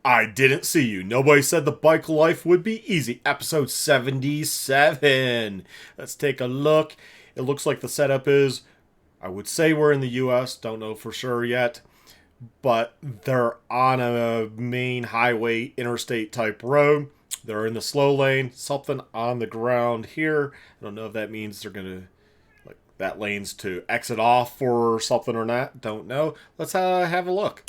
I didn't see you. Nobody said the bike life would be easy. Episode 77. Let's take a look. It looks like the setup is, I would say we're in the US. Don't know for sure yet. But they're on a main highway, interstate type road. They're in the slow lane. Something on the ground here. I don't know if that means they're going to, like, that lane's to exit off or something or not. Don't know. Let's have a look.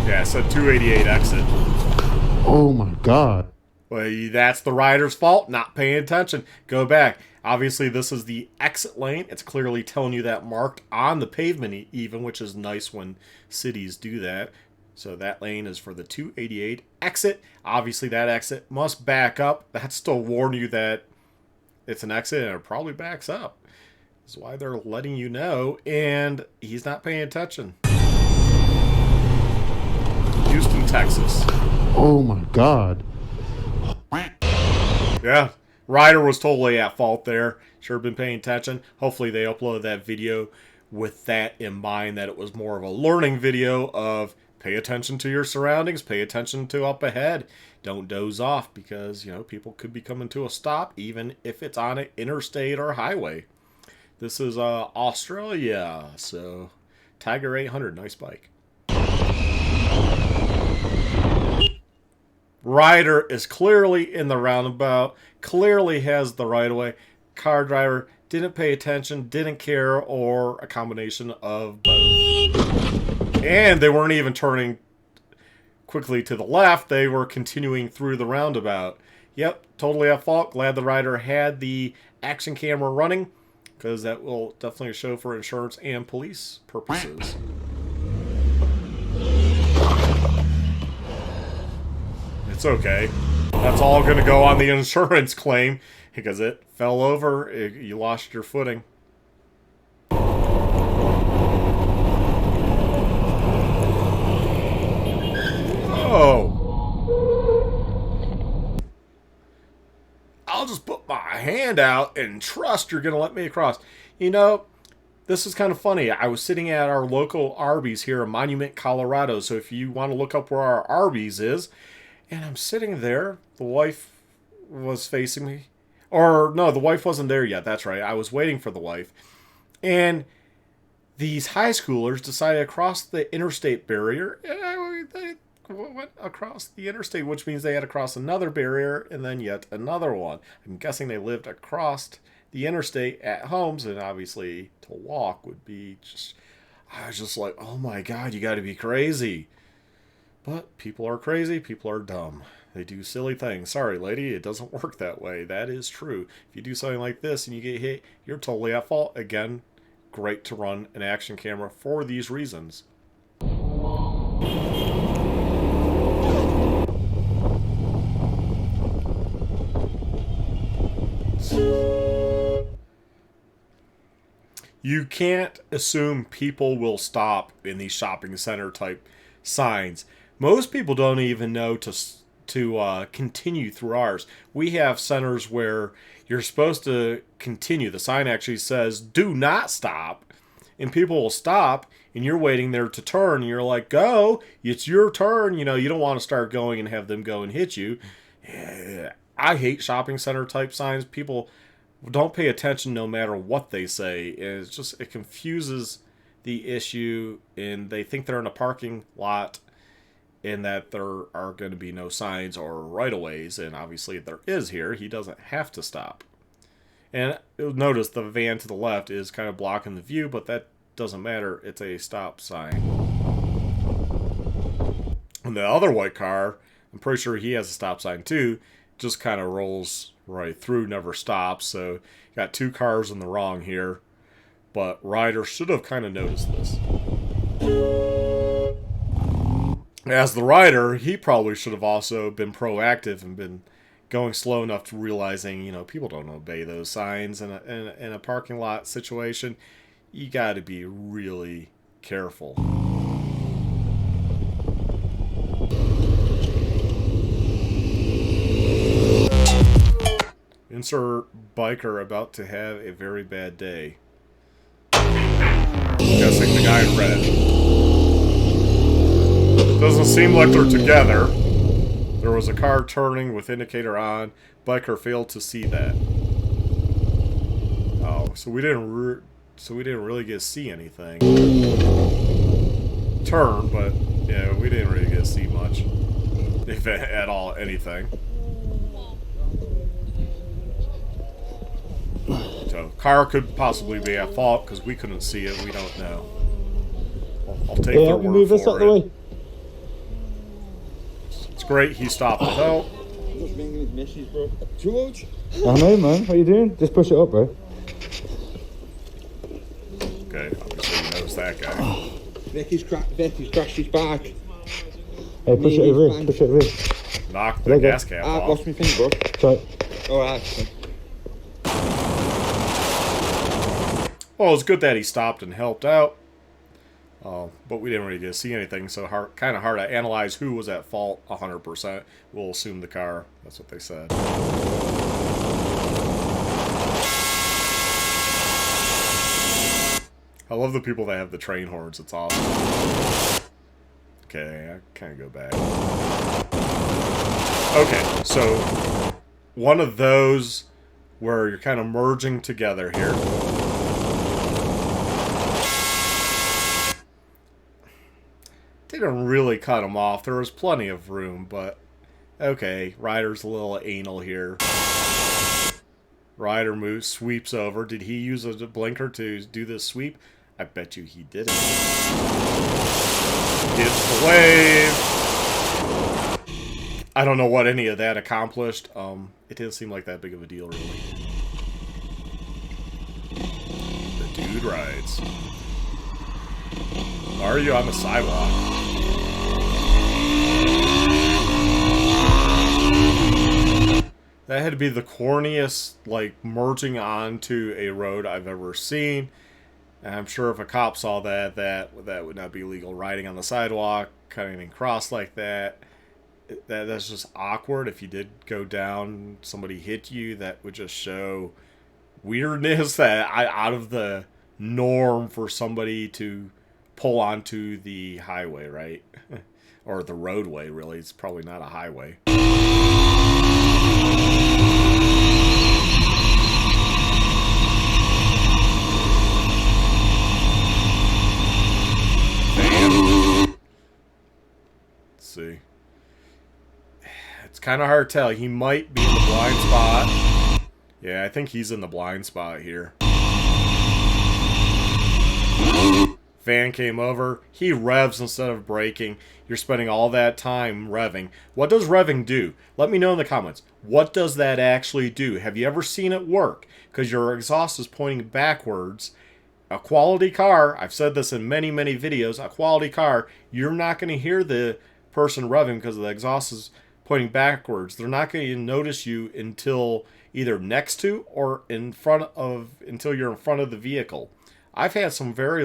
Yeah, it said 288 exit. Oh my God. Well, that's the rider's fault, not paying attention. Go back. Obviously, this is the exit lane. It's clearly telling you that marked on the pavement even, which is nice when cities do that. So that lane is for the 288 exit. Obviously, that exit must back up. That's to warn you that it's an exit and it probably backs up. That's why they're letting you know, and he's not paying attention. Houston, Texas. Oh my God. Yeah, rider was totally at fault there. Sure been paying attention. Hopefully they uploaded that video with that in mind, that it was more of a learning video of pay attention to your surroundings, pay attention to up ahead. Don't doze off because, people could be coming to a stop even if it's on an interstate or highway. This is Australia, so Tiger 800, nice bike. Rider is clearly in the roundabout, clearly has the right of way. Car driver didn't pay attention, didn't care, or a combination of both. And they weren't even turning quickly to the left, they were continuing through the roundabout. Yep, totally at fault. Glad the rider had the action camera running, because that will definitely show for insurance and police purposes. It's okay. That's all going to go on the insurance claim because it fell over. You lost your footing. Oh. I'll just put my hand out and trust you're going to let me across. This is kind of funny. I was sitting at our local Arby's here in Monument, Colorado. So if you want to look up where our Arby's is, and I'm sitting there. The wife was facing me. Or, no, the wife wasn't there yet. That's right. I was waiting for the wife. And these high schoolers decided to cross the interstate barrier. And they went across the interstate, which means they had to cross another barrier and then yet another one. I'm guessing they lived across the interstate at homes, and obviously to walk would be just... I was just like, oh my God, you got to be crazy. But people are crazy, people are dumb. They do silly things. Sorry, lady, it doesn't work that way. That is true. If you do something like this and you get hit, you're totally at fault. Again, great to run an action camera for these reasons. You can't assume people will stop in these shopping center type signs. Most people don't even know to continue through ours. We have centers where you're supposed to continue. The sign actually says, do not stop. And people will stop, and you're waiting there to turn, and you're like, go, it's your turn. You don't want to start going and have them go and hit you. I hate shopping center type signs. People don't pay attention no matter what they say. It confuses the issue, and they think they're in a parking lot and that there are going to be no signs or right-of-ways, and obviously there is here. He doesn't have to stop. And notice the van to the left is kind of blocking the view, but that doesn't matter. It's a stop sign. And the other white car, I'm pretty sure he has a stop sign too, just kind of rolls right through, never stops. So got two cars in the wrong here, but rider should have kind of noticed this. As the rider, he probably should have also been proactive and been going slow enough to realizing, people don't obey those signs in a parking lot situation. You got to be really careful. Insert biker about to have a very bad day. I'm guessing the guy in red. Doesn't seem like they're together. There was a car turning with indicator on. Biker failed to see that. Oh, so we didn't really get to see anything. Turn, but yeah, we didn't really get to see much, if at all anything. So car could possibly be at fault because we couldn't see it. We don't know. I'll take their word for it. It's great he stopped to help. Just ringing his missus, bro. George? I know, man. What are you doing? Just push it up, bro. Okay, obviously he knows that guy. Vicky's crashed his bike. Hey, push it over here. Push it over here. Knock the gas cap I've off. lost my thing, bro. Sorry. Alright. Well, it's good that he stopped and helped out. But we didn't really get to see anything, so kind of hard to analyze who was at fault 100%. We'll assume the car. That's what they said. I love the people that have the train horns. It's awesome. Okay, I kind of go back. Okay, so one of those where you're kind of merging together here. Didn't really cut him off. There was plenty of room, but okay. Ryder's a little anal here. Ryder moves, sweeps over. Did he use a blinker to do this sweep? I bet you he didn't. Gives the wave. I don't know what any of that accomplished. It didn't seem like that big of a deal, really. The dude rides. Why are you on the sidewalk? That had to be the corniest, like, merging onto a road I've ever seen. And I'm sure if a cop saw that, that would not be legal. Riding on the sidewalk, cutting and cross like that. That's just awkward. If you did go down, somebody hit you, that would just show weirdness, that out of the norm for somebody to pull onto the highway, right? Or the roadway, really. It's probably not a highway. Let's see. It's kind of hard to tell. He might be in the blind spot. Yeah, I think he's in the blind spot here. Van came over. He revs instead of braking. You're spending all that time revving. What does revving do? Let me know in the comments. What does that actually do? Have you ever seen it work? Because your exhaust is pointing backwards. A quality car, I've said this in many, many videos, a quality car, you're not going to hear the person revving because the exhaust is pointing backwards. They're not going to notice you until either next to or in front of, until you're in front of the vehicle. I've had some very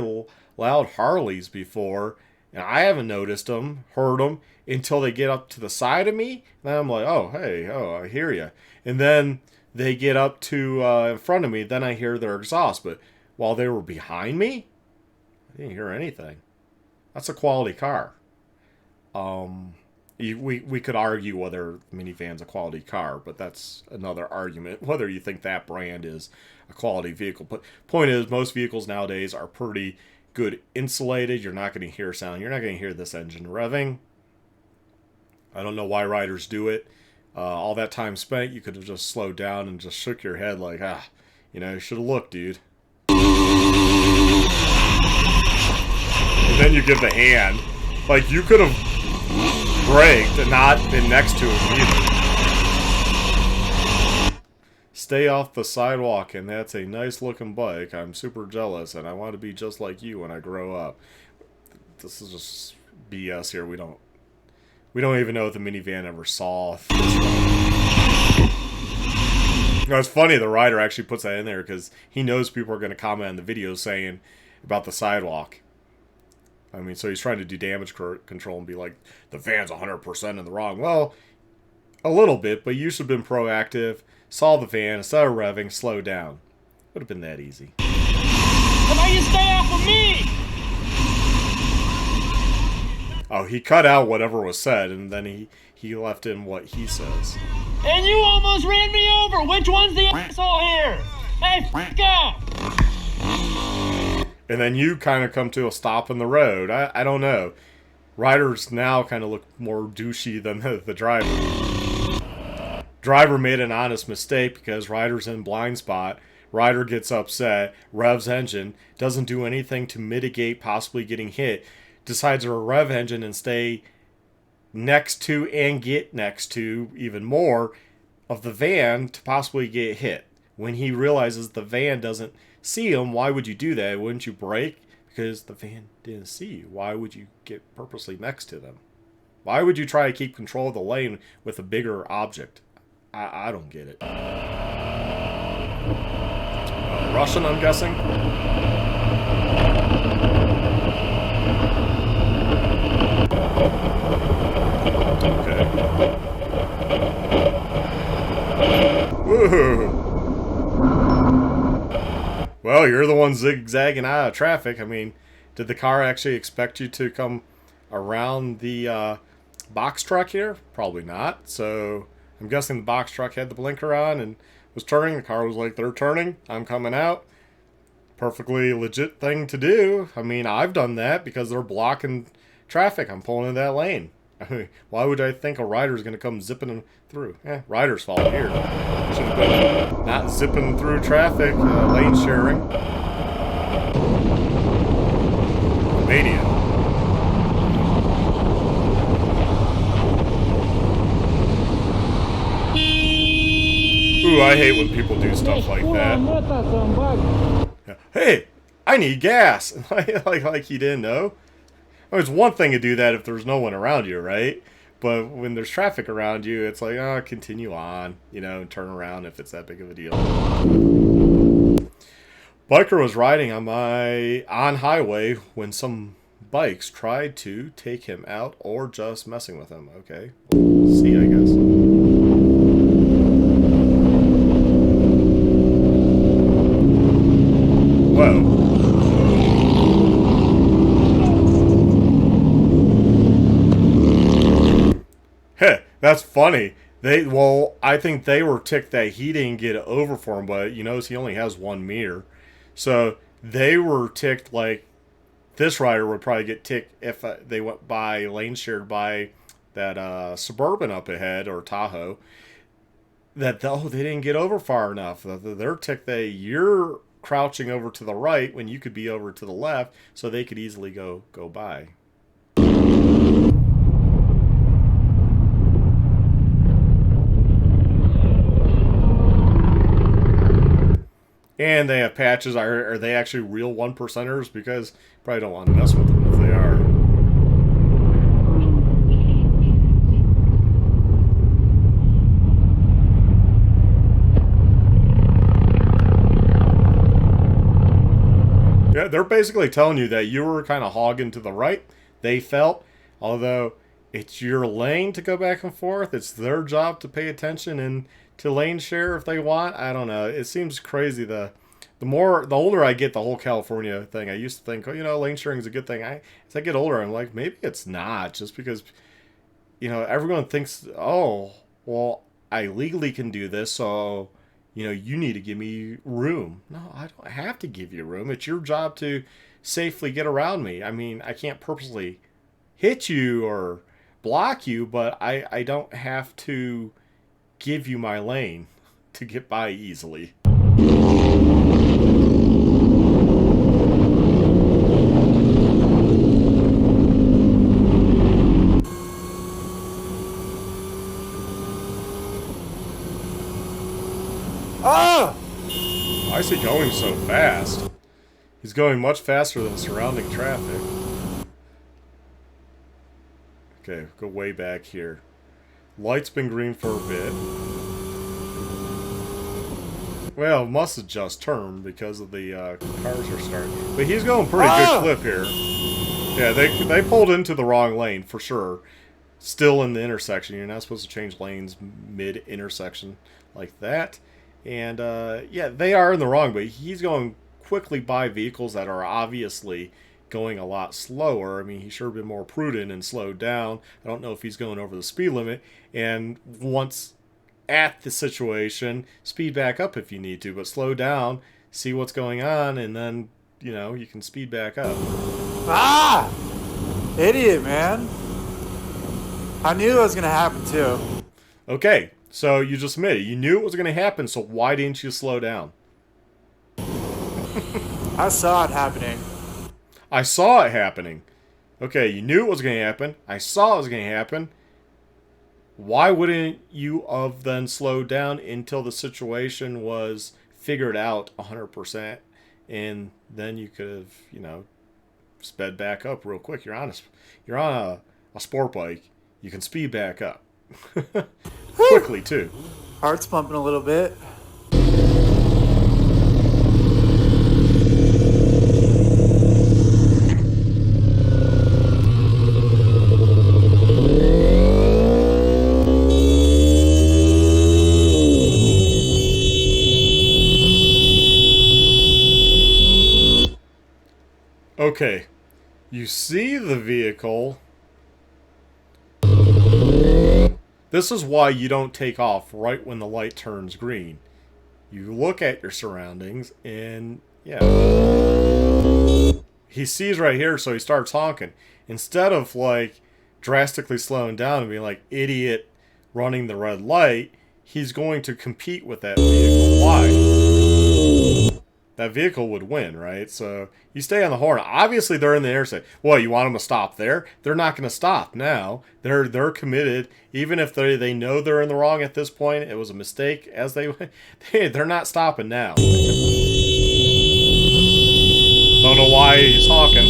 loud Harleys before, and I haven't noticed them, heard them, until they get up to the side of me. And I'm like, oh, hey, oh, I hear you. And then they get up to in front of me, then I hear their exhaust. But while they were behind me, I didn't hear anything. That's a quality car. We could argue whether the minivan's a quality car, but that's another argument, whether you think that brand is a quality vehicle. But point is, most vehicles nowadays are pretty good insulated. You're not going to hear sound. You're not going to hear this engine revving. I don't know why riders do it. All that time spent, you could have just slowed down and just shook your head like, you know, you should have looked, dude. And then you give the hand. Like, you could have braked and not been next to him either. Stay off the sidewalk, and that's a nice looking bike. I'm super jealous, and I want to be just like you when I grow up. This is just BS here. We don't even know if the minivan ever saw this one. You know, it's funny the rider actually puts that in there because he knows people are going to comment on the video saying about the sidewalk. I mean, so he's trying to do damage control and be like, the van's 100% in the wrong. Well, a little bit, but you should have been proactive. Saw the van, instead of revving, slow down. Would have been that easy. How about you stay off of me? Oh, he cut out whatever was said, and then he left in what he says. And you almost ran me over. Which one's the asshole here? Hey, f*** up. And then you kind of come to a stop in the road. I don't know. Riders now kind of look more douchey than the driver. Driver made an honest mistake because Ryder's in blind spot. Ryder gets upset, revs engine, doesn't do anything to mitigate possibly getting hit, decides to rev engine and stay next to and get next to even more of the van to possibly get hit. When he realizes the van doesn't see him, why would you do that? Wouldn't you brake? Because the van didn't see you. Why would you get purposely next to them? Why would you try to keep control of the lane with a bigger object? I don't get it. Russian, I'm guessing? Okay. Woo! Well, you're the one zigzagging out of traffic. I mean, did the car actually expect you to come around the box truck here? Probably not. So I'm guessing the box truck had the blinker on and was turning. The car was like, they're turning. I'm coming out. Perfectly legit thing to do. I mean, I've done that because they're blocking traffic. I'm pulling in that lane. I mean, why would I think a rider's going to come zipping through? Rider's fault here. Should have been not zipping through traffic, lane sharing. Mania. Ooh, I hate when people do stuff like that. Yeah. Hey, I need gas. like he didn't know. I mean, it's one thing to do that if there's no one around you, right? But when there's traffic around you, it's like, oh, continue on, and turn around if it's that big of a deal. Biker was riding on highway when some bikes tried to take him out or just messing with him. Okay, we'll see, I guess. Whoa. That's funny. I think they were ticked that he didn't get it over for him, but you notice he only has one mirror. So they were ticked like this rider would probably get ticked if they went by lane shared by that Suburban up ahead or Tahoe. They didn't get over far enough. They're ticked that you're crouching over to the right when you could be over to the left, so they could easily go by. And they have patches. Are they actually real 1%ers? Because probably don't want to mess with them if they are. Yeah, they're basically telling you that you were kind of hogging to the right. They felt, although it's your lane to go back and forth, it's their job to pay attention and to lane share if they want. I don't know. It seems crazy. The older I get, the whole California thing. I used to think, lane sharing is a good thing. As I get older, I'm like, maybe it's not. Just because, everyone thinks, oh, well, I legally can do this, so you need to give me room. No, I don't have to give you room. It's your job to safely get around me. I mean, I can't purposely hit you or block you, but I don't have to give you my lane to get by easily. Why is he going so fast? He's going much faster than surrounding traffic. Okay, go way back here. Light's been green for a bit. Well, must have just turned because of the cars are starting. But he's going pretty good clip here. Yeah, they pulled into the wrong lane for sure. Still in the intersection. You're not supposed to change lanes mid-intersection like that. And yeah, they are in the wrong, but he's going quickly by vehicles that are obviously going a lot slower. I mean, he should have been more prudent and slowed down. I don't know if he's going over the speed limit. And once at the situation, speed back up if you need to, but slow down, see what's going on, and then, you know, you can speed back up. Ah! Idiot, man. I knew it was going to happen too. Okay, so you just admitted you knew it was going to happen, so why didn't you slow down? I saw it happening. I saw it happening. Okay, you knew it was going to happen. I saw it was going to happen. Why wouldn't you have then slowed down until the situation was figured out 100%, and then you could have, you know, sped back up real quick? You're on a sport bike. You can speed back up quickly too. Heart's pumping a little bit. Okay, you see the vehicle. This is why you don't take off right when the light turns green. You look at your surroundings and, yeah. He sees right here, so he starts honking. Instead of, like, drastically slowing down and being like, idiot, running the red light, he's going to compete with that vehicle. Why? That vehicle would win, right? So you stay on the horn. Obviously, they're in the interstate. Well, you want them to stop there? They're not going to stop now. They're committed. Even if they know they're in the wrong at this point, it was a mistake. As they're not stopping now. Don't know why he's honking.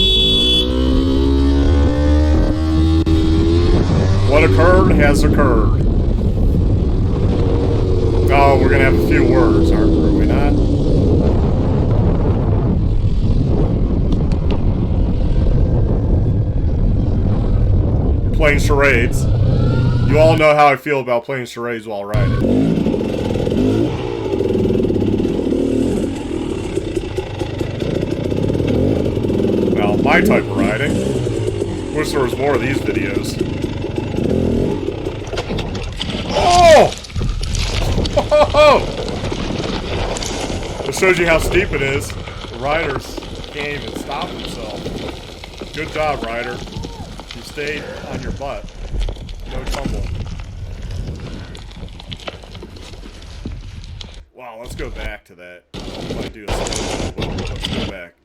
What occurred has occurred. Oh, we're gonna have a few words, are we not? Playing charades. You all know how I feel about playing charades while riding. Well, my type of riding. Wish there was more of these videos. Oh! Whoa! It shows you how steep it is. The riders can't even stop themselves. Good job, rider. You stayed on your butt. No tumble. Wow, let's go back to that. I might do a slow, but let's go back.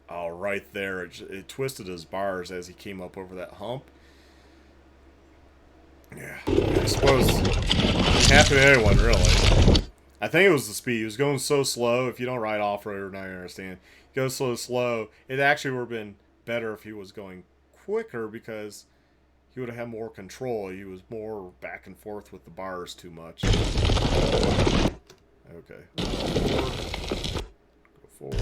Oh, right there. It twisted his bars as he came up over that hump. Yeah, I suppose it can happen to anyone, really. I think it was the speed. He was going so slow. If you don't ride off-road, now you understand. He goes so slow. It actually would have been better if he was going quicker because he would have had more control. He was more back and forth with the bars too much. Okay. Go forward.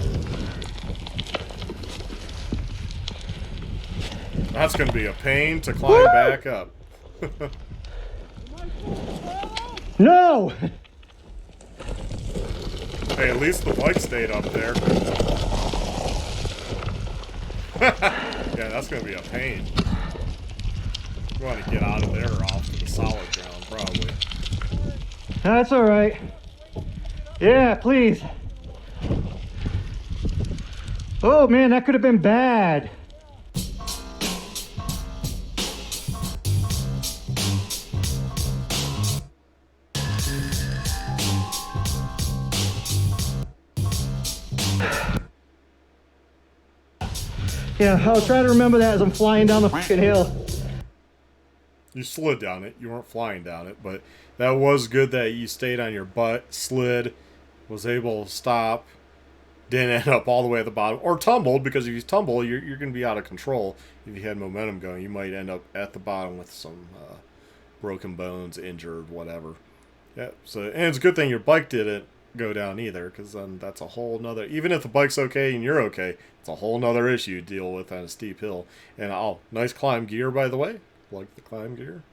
That's going to be a pain to climb back up. No! Hey, at least the bike stayed up there. Yeah, that's going to be a pain. You want to get out of there or off to the solid ground, probably. That's all right. Yeah, please. Oh man, that could have been bad. Yeah, I'll try to remember that as I'm flying down the fucking hill. You slid down it. You weren't flying down it, but that was good that you stayed on your butt, slid, was able to stop, didn't end up all the way at the bottom, or tumbled, because if you tumble, you're going to be out of control. If you had momentum going, you might end up at the bottom with some broken bones, injured, whatever. Yeah, so, and it's a good thing your bike didn't go down either, because then that's a whole nother, even if the bike's okay and you're okay, it's a whole nother issue to deal with on a steep hill. And oh, nice climb gear, by the way. Like the climb gear.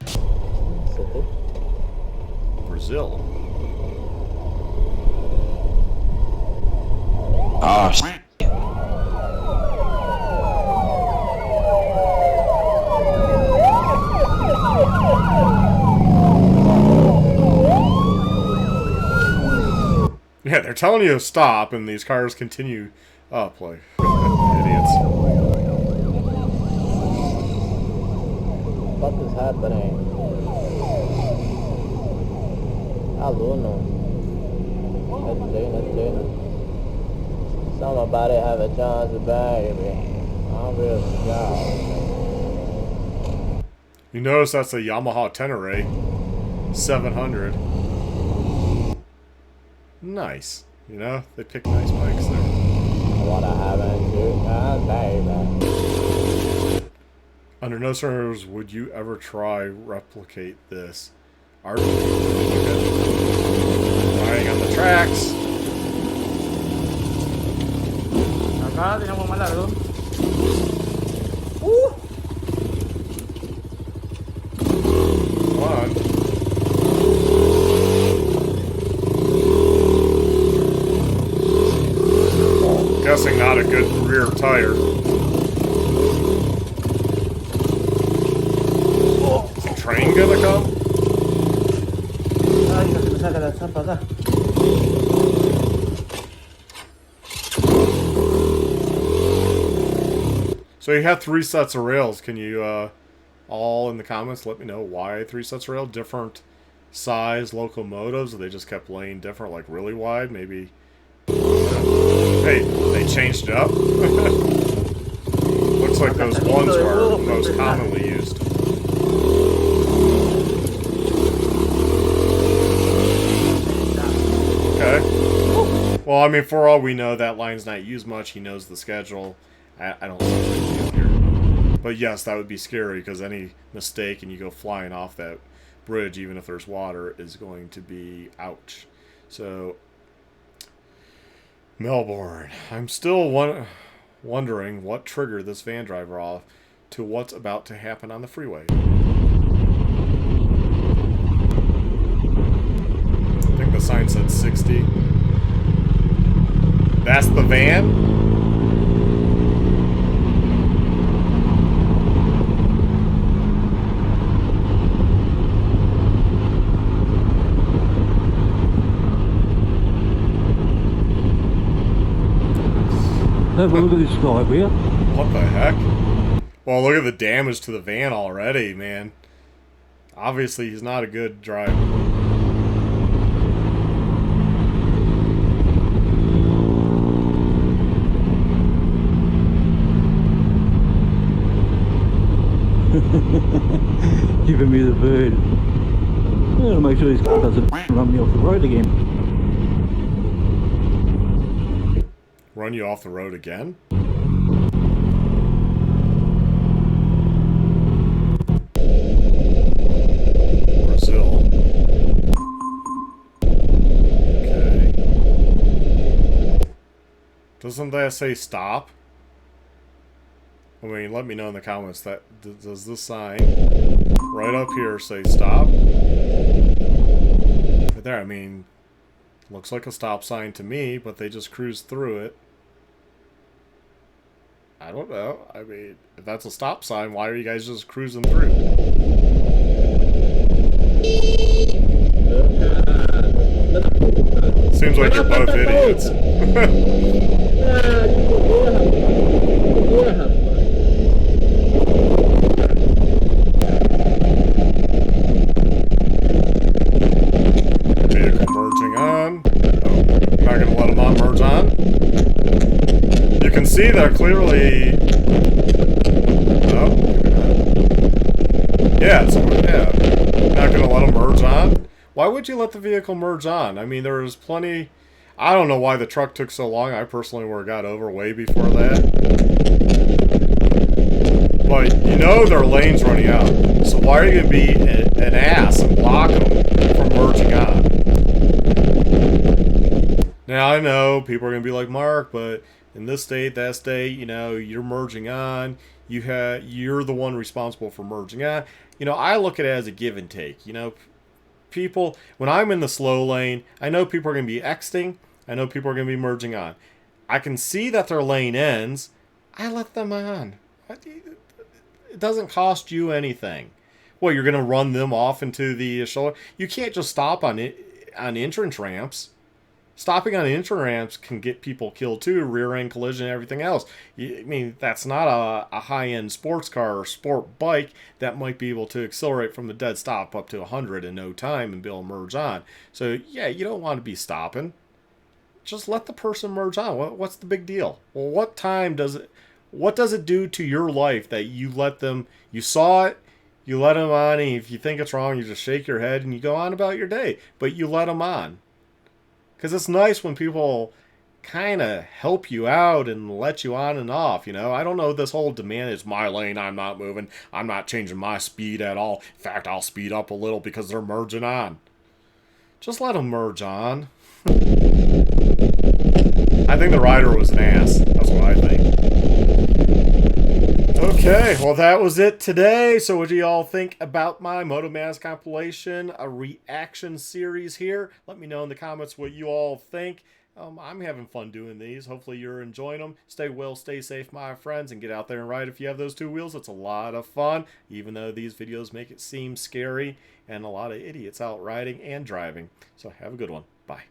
Brazil. Oh, shit. Yeah, they're telling you to stop, and these cars continue up like idiots. What is happening? I don't know. Let's see. Somebody have a chance, baby. I'm real scared. You notice that's a Yamaha Tenere 700. Nice. You know, they pick nice bikes there. What I haven't baby. Under no circumstances would you ever try replicate this. Art. Riding on the tracks. Acá tenemos más largo. Come on. Guessing not a good rear tire. Is the train gonna come? Ay, no se me saca la zampa acá. So you have 3 sets of rails. Can you all in the comments let me know why 3 sets of rail? Different size locomotives, or they just kept laying different, like really wide? Maybe. Hey, they changed it up. Looks like those ones were most commonly used. Okay. Well, I mean, for all we know, that line's not used much. He knows the schedule. I don't know what they do here. But yes, that would be scary, because any mistake and you go flying off that bridge, even if there's water, is going to be ouch. So, Melbourne. I'm still wondering what triggered this van driver off to what's about to happen on the freeway. I think the sign said 60. That's the van? Have a look at this guy here. What the heck? Well, look at the damage to the van already, man. Obviously, he's not a good driver. Giving me the bird. I'm gonna make sure this guy doesn't run me off the road again. Run you off the road again? Brazil. Okay. Doesn't that say stop? I mean, let me know in the comments that does this sign right up here say stop? Right there, I mean, looks like a stop sign to me, but they just cruised through it. I don't know. I mean, if that's a stop sign, why are you guys just cruising through? Seems like you're both idiots. Vehicle merging on. Oh, not gonna let them not merge on. You can see they're clearly. Oh. Yeah, not gonna let them merge on. Why would you let the vehicle merge on? I mean, there was plenty. I don't know why the truck took so long. I personally would have got over way before that. But you know their lane's running out. So why are you going to be an ass and block them from merging on? Now I know people are going to be like, Mark, but in this state, that state, you know, you're merging on. You're the one responsible for merging on. You know, I look at it as a give and take. You know, when I'm in the slow lane, I know people are going to be exiting. I know people are going to be merging on. I can see that they're lane ends. I let them on. It doesn't cost you anything. Well, you're going to run them off into the shoulder. You can't just stop on entrance ramps. Stopping on entrance ramps can get people killed too, rear end collision and everything else. I mean, that's not a high end sports car or sport bike that might be able to accelerate from a dead stop up to 100 in no time and be able to merge on. So, yeah, you don't want to be stopping. Just let the person merge on. What's the big deal? Well, what does it do to your life that you let them, you saw it, you let them on, and if you think it's wrong, you just shake your head and you go on about your day. But you let them on. Because it's nice when people kind of help you out and let you on and off, you know. I don't know, this whole demand is my lane, I'm not moving, I'm not changing my speed at all. In fact, I'll speed up a little because they're merging on. Just let them merge on. I think the rider was an ass. That's what I think. Okay, well that was it today. So what do y'all think about my Moto Maz compilation, a reaction series here? Let me know in the comments what you all think. I'm having fun doing these. Hopefully you're enjoying them. Stay well, stay safe, my friends, and get out there and ride if you have those two wheels. It's a lot of fun, even though these videos make it seem scary and a lot of idiots out riding and driving. So have a good one. Bye.